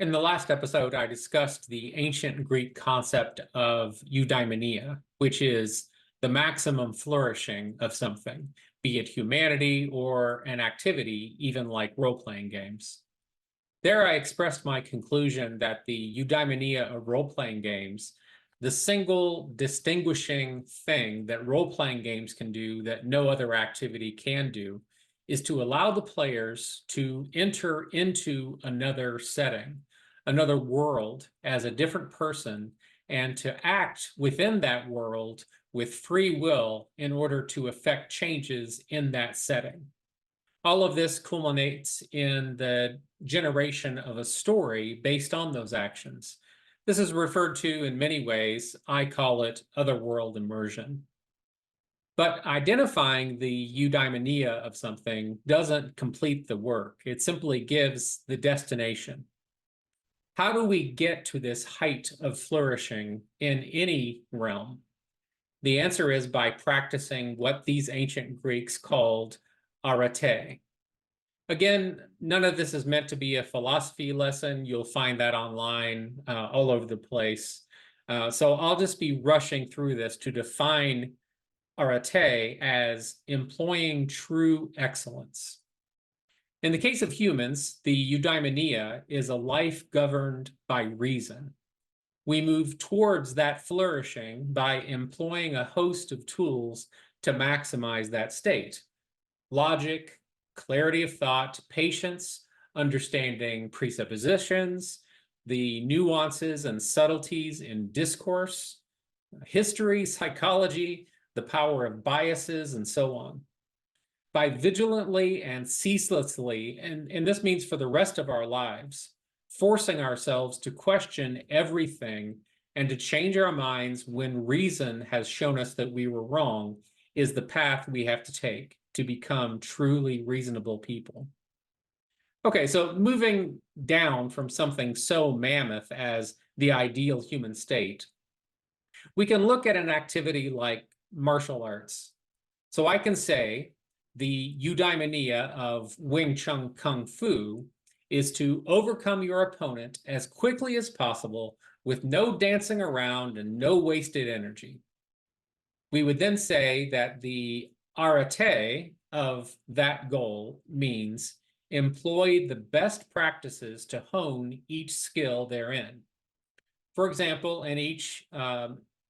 In the last episode, I discussed the ancient Greek concept of eudaimonia, which is the maximum flourishing of something, be it humanity or an activity, even like role-playing games. There, I expressed my conclusion that the eudaimonia of role-playing games, the single distinguishing thing that role-playing games can do that no other activity can do, is to allow the players to enter into another setting, another world as a different person, and to act within that world with free will in order to effect changes in that setting. All of this culminates in the generation of a story based on those actions. This is referred to in many ways. I call it otherworld immersion. But identifying the eudaimonia of something doesn't complete the work. It simply gives the destination. How do we get to this height of flourishing in any realm? The answer is by practicing what these ancient Greeks called arete. Again, none of this is meant to be a philosophy lesson. You'll find that online all over the place. So I'll just be rushing through this to define arete as employing true excellence. In the case of humans, the eudaimonia is a life governed by reason. We move towards that flourishing by employing a host of tools to maximize that state. Logic, clarity of thought, patience, understanding presuppositions, the nuances and subtleties in discourse, history, psychology, the power of biases, and so on. By vigilantly and ceaselessly, and this means for the rest of our lives, forcing ourselves to question everything and to change our minds when reason has shown us that we were wrong, is the path we have to take to become truly reasonable people. Okay, so moving down from something so mammoth as the ideal human state, we can look at an activity like martial arts. So I can say the eudaimonia of Wing Chun Kung Fu is to overcome your opponent as quickly as possible with no dancing around and no wasted energy. We would then say that the arete of that goal means employ the best practices to hone each skill therein. For example, in each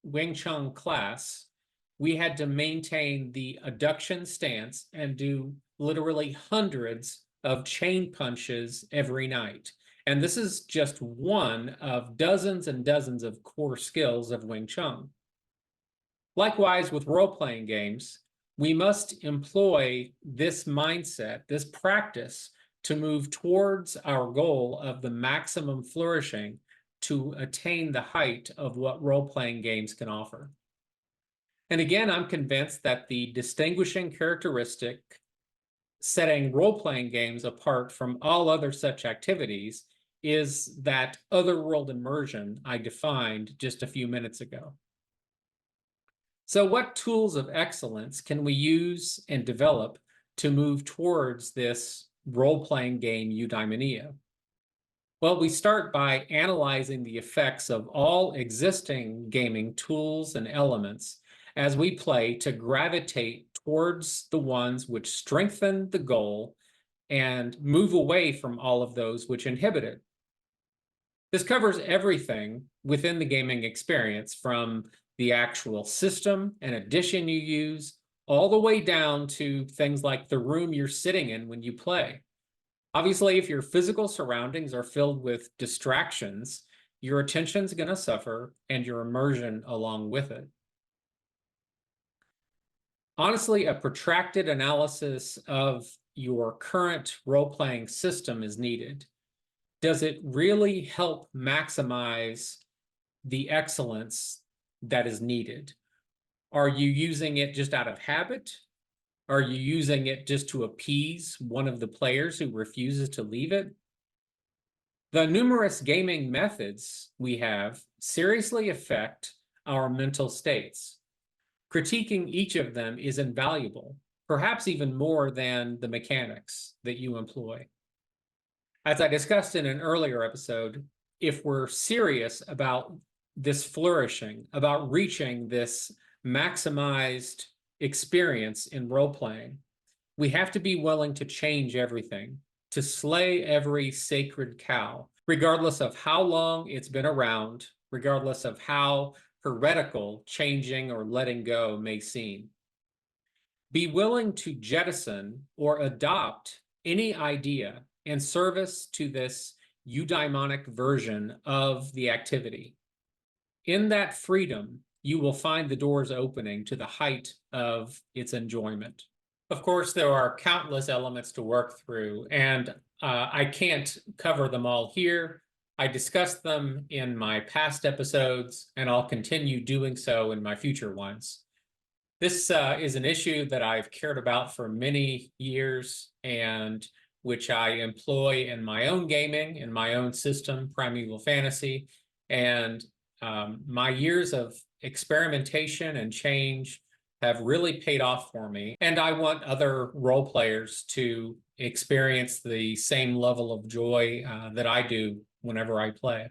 Wing Chun class, we had to maintain the adduction stance and do literally hundreds of chain punches every night. And this is just one of dozens and dozens of core skills of Wing Chun. Likewise, with role-playing games, we must employ this mindset, this practice, to move towards our goal of the maximum flourishing to attain the height of what role-playing games can offer. And again, I'm convinced that the distinguishing characteristic setting role-playing games apart from all other such activities is that otherworld immersion I defined just a few minutes ago. So what tools of excellence can we use and develop to move towards this role-playing game eudaimonia? Well, we start by analyzing the effects of all existing gaming tools and elements as we play to gravitate towards the ones which strengthen the goal and move away from all of those which inhibit it. This covers everything within the gaming experience, from the actual system and edition you use, all the way down to things like the room you're sitting in when you play. Obviously, if your physical surroundings are filled with distractions, your attention's going to suffer and your immersion along with it. Honestly, a protracted analysis of your current role-playing system is needed. Does it really help maximize the excellence that is needed? Are you using it just out of habit? Are you using it just to appease one of the players who refuses to leave it? The numerous gaming methods we have seriously affect our mental states. Critiquing each of them is invaluable, perhaps even more than the mechanics that you employ. As I discussed in an earlier episode, if we're serious about this flourishing, about reaching this maximized experience in role-playing, we have to be willing to change everything, to slay every sacred cow, regardless of how long it's been around, regardless of how heretical changing or letting go may seem. Be willing to jettison or adopt any idea in service to this eudaimonic version of the activity. In that freedom, you will find the doors opening to the height of its enjoyment. Of course, there are countless elements to work through, and I can't cover them all here. I discussed them in my past episodes, and I'll continue doing so in my future ones. This is an issue that I've cared about for many years, and which I employ in my own gaming, in my own system, Primeval Fantasy. And my years of experimentation and change have really paid off for me. And I want other role players to experience the same level of joy that I do whenever I play.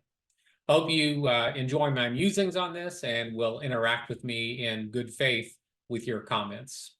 Hope you enjoy my musings on this and will interact with me in good faith with your comments.